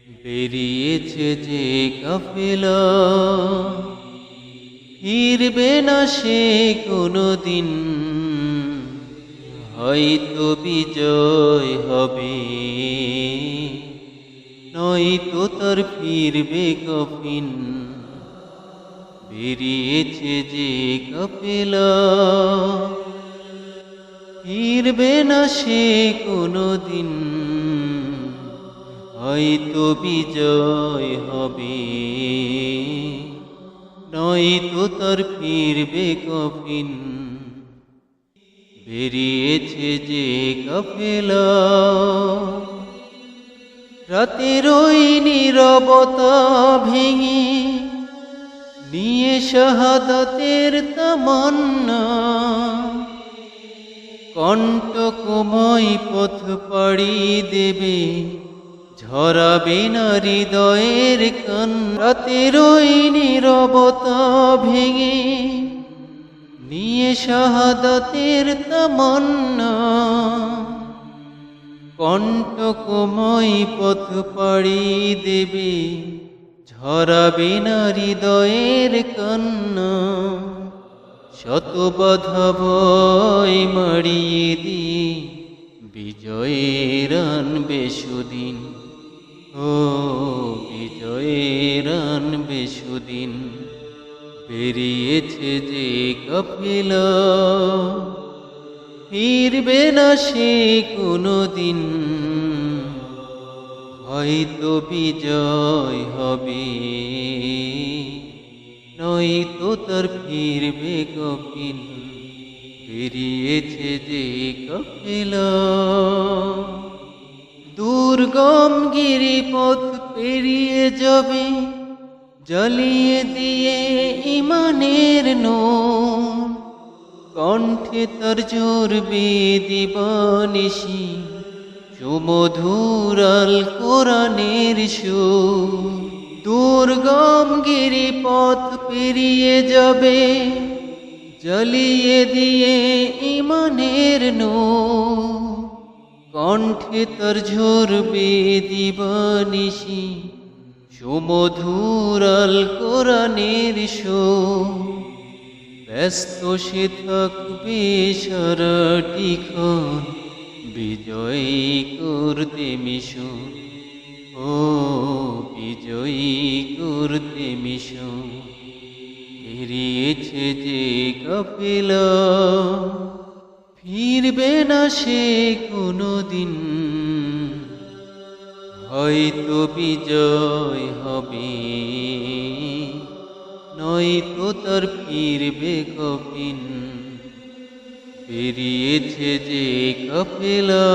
বেরিয়েছে যে কাফেলা, ফিরবে না সে কোনোদিন। হয়তো বিজয় হবে, নয়তো তার ফিরবে কফিন। বেরিয়েছে যে কাফেলা, ফিরবে না সে কোনোদিন। হয়তো বিজয় হবে, নয়তো তার ফিরবে কফিন। বেরিয়েছে যে কাফেলা, রাতের ওই নীরবতা ভেঙে নিয়ে শাহাদাতের তামান্না। কণ্টকময় পথ পাড়ি দেবে, ঝরাবে না হৃদয়ের কান্না। রাতের ওই নীরবতা ভেঙে নিয়ে শাহাদাতের তামান্না। কণ্টকময় পথ পাড়ি দেবে, ঝরাবে না হৃদয়ের কান্না। শত বাধা ভয় মাড়িয়ে দিয়ে বিজয়ের আনবে সুদিন। ও বিজয়ের আনবে সুদিন। বেরিয়েছে যে কাফেলা, ফিরবে না সে কোনোদিন। হয়তো বিজয় হবে, নয়তো তার ফিরবে কফিন। বেরিয়েছে যে কাফেলা, দুর্গম গিরিপথ পেরিয়ে যাবে, জ্বালিয়ে দিয়ে ইমানের নূর। কণ্ঠে তার জোরবে দিবানিশি, সুমধুর আল কোরআনের সুর। দুর্গম গিরিপথ পেরিয়ে যাবে, জ্বালিয়ে দিয়ে ইমানের নূর। কণ্ঠে তার ঝরবে দিবানিশি, সুমধুর আল কোরআনের সুর। ব্যস্ত সে থাকবে সারাটিক্ষণ, বিজয়ী করতে মিশন। ও বিজয়ী করতে মিশন। বেরিয়েছে যে কাফেলা, ফিরবে না সে কোনোদিন। হয়তো বিজয় হবে, নয়তো তার ফিরবে কফিন। বেরিয়েছে যে কাফেলা,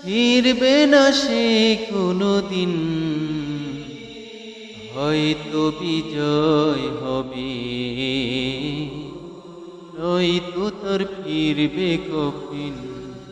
ফিরবে না সে কোনোদিন। হয়তো বিজয় হবে, নয়তো তার ফিরবে কফিন।